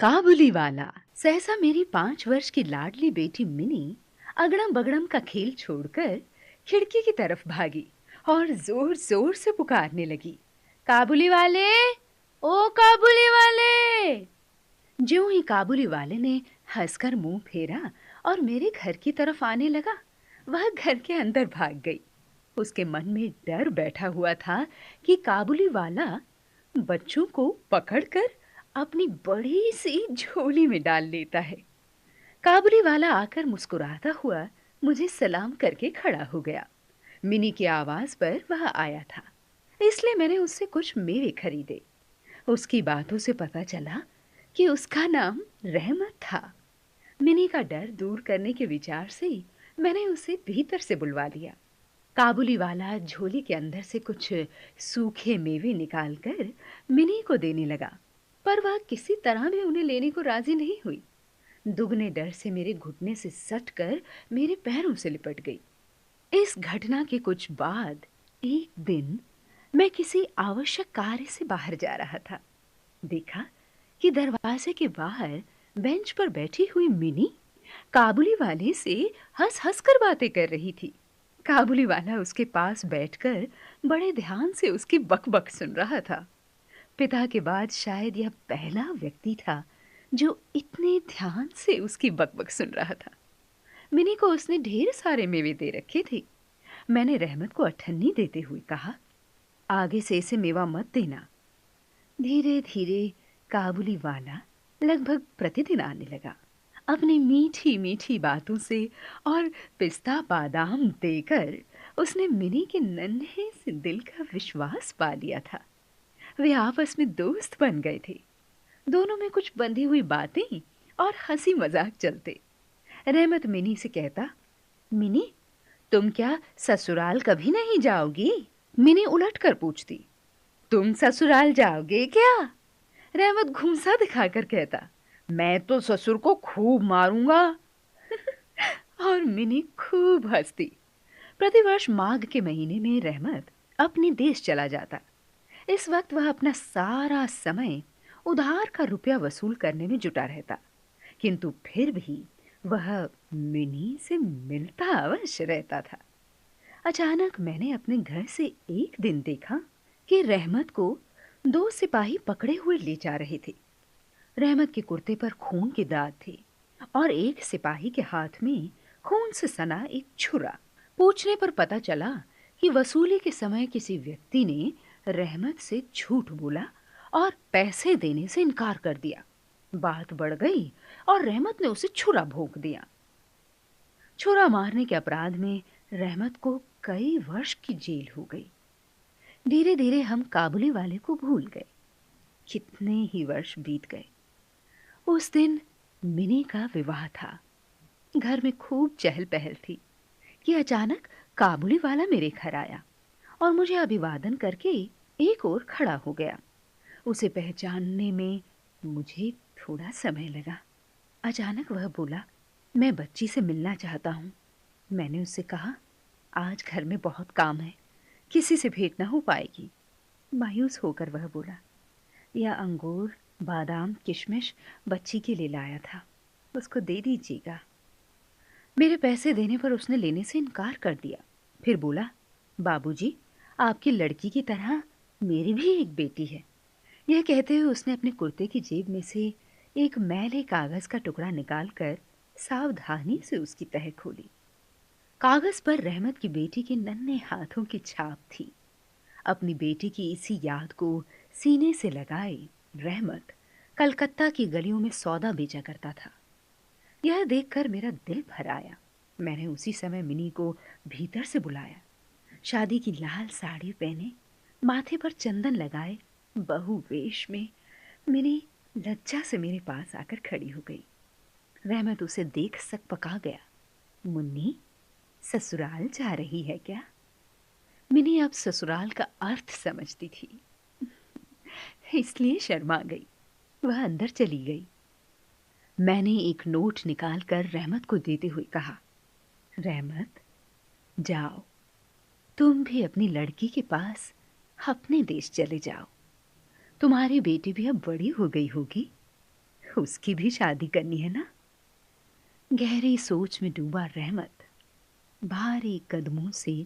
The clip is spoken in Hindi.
काबुली वाला। सहसा मेरी 5 वर्ष की लाडली बेटी मिनी अगड़म बगड़म का खेल छोड़कर खिड़की की तरफ भागी और जोर जोर से पुकारने लगी, काबुली वाले, ओ काबुली वाले। ज्यों ही काबुली वाले ने हंसकर मुंह फेरा और मेरे घर की तरफ आने लगा, वह घर के अंदर भाग गई। उसके मन में डर बैठा हुआ था कि काबुली वाला बच्चों को पकड़कर अपनी बड़ी सी झोली में डाल लेता है। काबुली वाला आकर मुस्कुराता हुआ मुझे सलाम करके खड़ा हो गया। मिनी की आवाज पर वह आया था, इसलिए मैंने उससे कुछ मेवे खरीदे। उसकी बातों से पता चला कि उसका नाम रहमत था। मिनी का डर दूर करने के विचार से मैंने उसे भीतर से बुलवा लिया। काबुली वाला झोली के अंदर से कुछ सूखे मेवे निकालकर मिनी को देने लगा, पर वह किसी तरह भी उन्हें लेने को राजी नहीं हुई। दुगने डर से मेरे घुटने से सटकर मेरे पैरों से लिपट गई। इस घटना के कुछ बाद एक दिन मैं किसी आवश्यक कार्य से बाहर जा रहा था। देखा कि दरवाजे के बाहर बेंच पर बैठी हुई मिनी काबुली वाले से हंस हंस कर बातें कर रही थी। काबुली वाला उसके पास बैठकर बड़े ध्यान से उसकी बकबक सुन रहा था। पिता के बाद शायद यह पहला व्यक्ति था जो इतने ध्यान से उसकी बकबक सुन रहा था। मिनी को उसने ढेर सारे मेवे दे रखे थे। मैंने रहमत को अठन्नी देते हुए कहा, आगे से इसे मेवा मत देना। धीरे धीरे काबुली वाला लगभग प्रतिदिन आने लगा। अपनी मीठी मीठी बातों से और पिस्ता बादाम देकर उसने मिनी के नन्हे से दिल का विश्वास पा लिया था। वे आपस में दोस्त बन गए थे। दोनों में कुछ बंधी हुई बातें और हंसी मजाक चलते। रहमत मिनी से कहता, मिनी, तुम क्या ससुराल कभी नहीं जाओगी? मिनी उलट कर पूछती, तुम ससुराल जाओगे क्या? रहमत घूंसा दिखाकर कहता, मैं तो ससुर को खूब मारूंगा। और मिनी खूब हंसती। प्रतिवर्ष माघ के महीने में रहमत अपने देश चला जाता। इस वक्त वह अपना सारा समय उधार का रुपया वसूल करने में जुटा रहता, किंतु फिर भी वह मिनी से मिलता अवश्य रहता था। अचानक मैंने अपने घर से एक दिन देखा कि रहमत को 2 सिपाही पकड़े हुए ले जा रहे थे। रहमत के कुर्ते पर खून के दाग थे और एक सिपाही के हाथ में खून से सना एक छुरा। पूछने पर पता चला कि वसूली के समय किसी व्यक्ति ने रहमत से झूठ बोला और पैसे देने से इनकार कर दिया। बात बढ़ गई और रहमत ने उसे छुरा भोंक दिया। छुरा मारने के अपराध में रहमत को कई वर्ष की जेल हो गई। धीरे धीरे हम काबुली वाले को भूल गए। कितने ही वर्ष बीत गए। उस दिन मिनी का विवाह था। घर में खूब चहल पहल थी कि अचानक काबुली वाला मेरे घर आया और मुझे अभिवादन करके एक ओर खड़ा हो गया। उसे पहचानने में मुझे थोड़ा समय लगा। अचानक वह बोला, मैं बच्ची से मिलना चाहता हूँ। मैंने उससे कहा, आज घर में बहुत काम है, किसी से भेंट ना हो पाएगी। मायूस होकर वह बोला, यह अंगूर, बादाम, किशमिश बच्ची के लिए लाया था, उसको दे दीजिएगा। मेरे पैसे देने पर उसने लेने से इनकार कर दिया। फिर बोला, बाबूजी, आपकी लड़की की तरह मेरी भी एक बेटी है। यह कहते हुए उसने अपने कुर्ते की जेब में से एक मैले कागज का टुकड़ा निकालकर सावधानी से उसकी तह खोली। कागज पर रहमत की बेटी के नन्हे हाथों की छाप थी। अपनी बेटी की इसी याद को सीने से लगाए रहमत कलकत्ता की गलियों में सौदा बेचा करता था। यह देखकर मेरा दिल भर आया। मैंने उसी समय मिनी को भीतर से बुलाया। शादी की लाल साड़ी पहने, माथे पर चंदन लगाए, बहु वेश में मिनी लज्जा से मेरे पास आकर खड़ी हो गई। रहमत उसे देख सकपका गया। मुन्नी, ससुराल जा रही है क्या? मिनी अब ससुराल का अर्थ समझती थी, इसलिए शर्मा गई। वह अंदर चली गई। मैंने एक नोट निकालकर रहमत को देते हुए कहा, रहमत, जाओ, तुम भी अपनी लड़की के पास अपने देश चले जाओ। तुम्हारी बेटी भी अब बड़ी हो गई होगी, उसकी भी शादी करनी है ना? गहरी सोच में डूबा रहमत भारी कदमों से